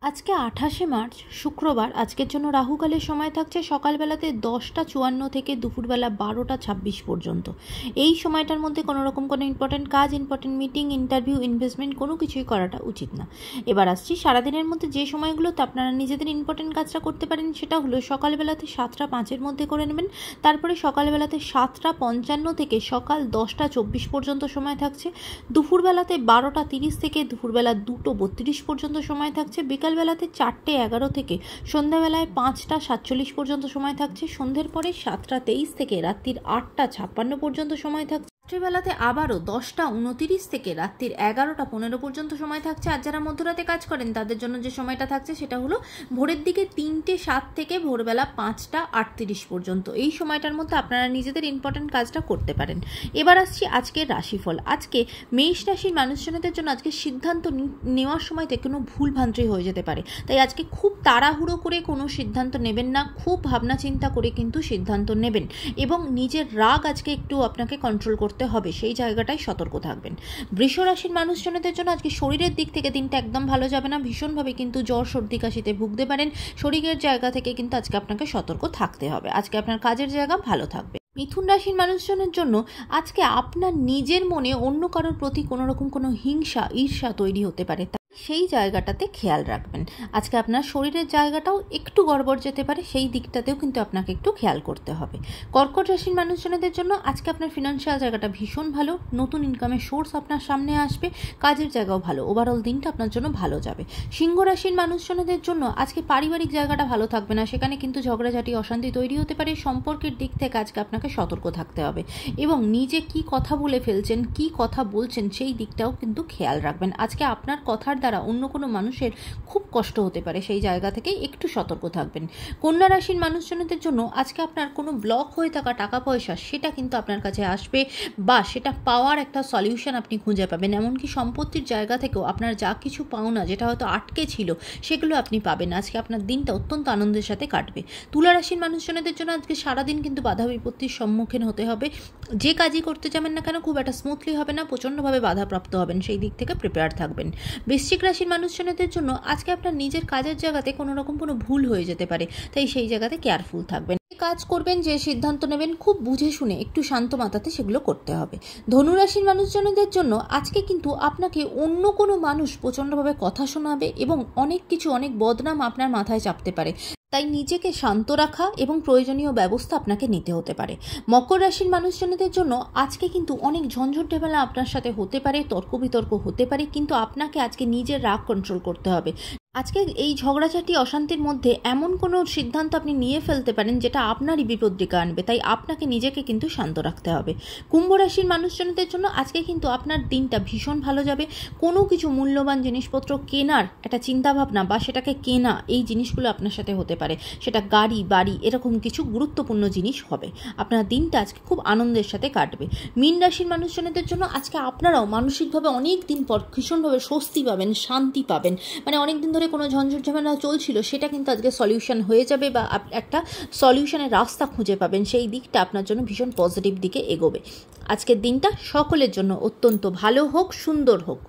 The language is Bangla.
আজকে 28শে মার্চ শুক্রবার। আজকের জন্য রাহুকালের সময় থাকছে সকালবেলাতে 10টা 54 থেকে দুপুরবেলা 12টা 26 পর্যন্ত। এই সময়টার মধ্যে কোনো রকম কোনো ইম্পর্টেন্ট কাজ, ইম্পর্টেন্ট মিটিং, ইন্টারভিউ, ইনভেস্টমেন্ট কোনো কিছুই করাটা উচিত না। এবার আসছি সারাদিনের মধ্যে যে সময়গুলোতে আপনারা নিজেদের ইম্পর্টেন্ট কাজটা করতে পারেন, সেটা হলো সকালবেলাতে 7টা 5-এর মধ্যে করে নেবেন। তারপরে সকালবেলাতে 7টা 55 থেকে সকাল 10টা 24 পর্যন্ত সময় থাকছে। দুপুরবেলাতে 12টা 30 থেকে দুপুরবেলা 2টো 32 পর্যন্ত সময় থাকছে। বিকালবেলাতে 4টে 11 থেকে সন্ধ্যাবেলায় 5টা 47 পর্যন্ত সময় থাকছে। সন্ধ্যের পরে 7টা 23 থেকে রাত্রির 8টা 56 পর্যন্ত সময় থাকছে। রাত্রিবেলাতে আবারও 10টা 29 থেকে রাত্রির 11টা 15 পর্যন্ত সময় থাকছে। আর যারা মধ্যরাতে কাজ করেন তাদের জন্য যে সময়টা থাকছে সেটা হলো ভোরের দিকে 3টে 7 থেকে ভোরবেলা 5টা 38 পর্যন্ত। এই সময়টার মধ্যে আপনারা নিজেদের ইম্পর্টেন্ট কাজটা করতে পারেন। এবার আসছি আজকের রাশিফল। আজকে মেষ রাশির মানুষজনদের জন্য আজকে সিদ্ধান্ত নেওয়ার সময়তে কোনো ভুল ভ্রান্তি হয়ে যেতে পারে, তাই আজকে খুব তাড়াহুড়ো করে কোনো সিদ্ধান্ত নেবেন না। খুব ভাবনা চিন্তা করে কিন্তু সিদ্ধান্ত নেবেন এবং নিজের রাগ আজকে একটু আপনাকে কন্ট্রোল করতে হবে, সেই জায়গাটায় সতর্ক থাকবেন। বৃষ রাশির মানুষজনদের জন্য আজকে শরীরের দিক থেকে দিনটা একদম ভালো যাবে না। ভীষণভাবে কিন্তু জ্বর সর্দি কাশিতে ভুগতে পারেন। শরীরের জায়গা থেকে কিন্তু আজকে আপনাকে সতর্ক থাকতে হবে। আজকে আপনার কাজের জায়গা ভালো থাকবে। মিথুন রাশির মানুষজনের জন্য আজকে আপনার নিজের মনে অন্য কারোর প্রতি কোনো রকম কোনো হিংসা ঈর্ষা তৈরি হতে পারে, সেই জায়গাটাতে খেয়াল রাখবেন। আজকে আপনার শরীরের জায়গাটাও একটু গড়বড় যেতে পারে, সেই দিকটাতেও কিন্তু আপনাকে একটু খেয়াল করতে হবে। কর্কট রাশির মানুষজনদের জন্য আজকে আপনার ফিনান্সিয়াল জায়গাটা ভীষণ ভালো। নতুন ইনকামের সোর্স আপনার সামনে আসবে। কাজের জায়গাও ভালো। ওভারঅল দিনটা আপনার জন্য ভালো যাবে। সিংহ রাশির মানুষজনদের জন্য আজকে পারিবারিক জায়গাটা ভালো থাকবে না। সেখানে কিন্তু ঝগড়াঝাটি অশান্তি তৈরি হতে পারে। সম্পর্কের দিক থেকে আজকে আপনাকে সতর্ক থাকতে হবে এবং নিজে কি কথা বলে ফেলছেন, কি কথা বলছেন, সেই দিকটাও কিন্তু খেয়াল রাখবেন। আজকে আপনার কথার দ্বারা অন্য কোনো মানুষের খুব কষ্ট হতে পারে, সেই জায়গা থেকে একটু সতর্ক থাকবেন। কন্যা রাশির মানুষজনদের জন্য আজকে আপনার কোনো ব্লক হয়ে থাকা টাকা পয়সা সেটা কিন্তু আপনার কাছে আসবে বা সেটা পাওয়ার একটা সলিউশন আপনি খুঁজে পাবেন। এমনকি সম্পত্তির জায়গা থেকেও আপনার যা কিছু পাওনা যেটা হয়তো আটকে ছিল সেগুলো আপনি পাবেন। আজকে আপনার দিনটা অত্যন্ত আনন্দের সাথে কাটবে। তুলা রাশির মানুষজনদের জন্য আজকে সারাদিন কিন্তু বাধা বিপত্তির সম্মুখীন হতে হবে। যে কাজই করতে যাবেন না কেন খুব একটা স্মুথলি হবে না, প্রচণ্ডভাবে বাধাপ্রাপ্ত হবেন, সেই দিক থেকে প্রিপেয়ার থাকবেন। বৃশ্চিক রাশির মানুষজনদের জন্য আজকে আপনার নিজের কাজের জায়গাতে কোনো রকম কোনো ভুল হয়ে যেতে পারে, তাই সেই জায়গাতে কেয়ারফুল থাকবেন। কাজ করবেন, যে সিদ্ধান্ত নেবেন খুব বুঝে শুনে একটু শান্ত মাথাতে সেগুলো করতে হবে। ধনুরাশির মানুষজনদের জন্য আজকে কিন্তু আপনাকে অন্য কোনো মানুষ প্রচণ্ডভাবে কথা শোনাবে এবং অনেক বদনাম আপনার মাথায় চাপতে পারে, তাই নিজেকে শান্ত রাখা এবং প্রয়োজনীয় ব্যবস্থা আপনাকে নিতে হতে পারে। মকর রাশির মানুষজনদের জন্য আজকে কিন্তু অনেক ঝঞ্ঝট ঝামেলা আপনার সাথে হতে পারে, তর্ক বিতর্ক হতে পারে, কিন্তু আপনাকে আজকে নিজের রাগ কন্ট্রোল করতে হবে। আজকে এই ঝগড়াঝাটি অশান্তির মধ্যে এমন কোনো সিদ্ধান্ত আপনি নিয়ে ফেলতে পারেন যেটা আপনারই বিপদ ডেকে আনবে, তাই আপনাকে নিজেকে কিন্তু শান্ত রাখতে হবে। কুম্ভ রাশির মানুষজনদের জন্য আজকে কিন্তু আপনার দিনটা ভীষণ ভালো যাবে। কোনো কিছু মূল্যবান জিনিসপত্র কেনার একটা চিন্তাভাবনা বা সেটাকে কেনা, এই জিনিসগুলো আপনার সাথে হতে পারে। সেটা গাড়ি বাড়ি এরকম কিছু গুরুত্বপূর্ণ জিনিস হবে। আপনার দিনটা আজকে খুব আনন্দের সাথে কাটবে। মীন রাশির মানুষজনদের জন্য আজকে আপনারাও মানসিকভাবে অনেক দিন পর ভীষণভাবে স্বস্তি পাবেন, শান্তি পাবেন। মানে অনেক দিন ধরে কোনো ঝঞ্ঝট ঝামেলা চলছিল সেটা কিন্তু আজকে সলিউশন হয়ে যাবে বা একটা সলিউশনের রাস্তা খুঁজে পাবেন। সেই দিকটা আপনার জন্য ভীষণ পজিটিভ দিকে এগোবে। আজকের দিনটা সকলের জন্য অত্যন্ত ভালো হোক, সুন্দর হোক।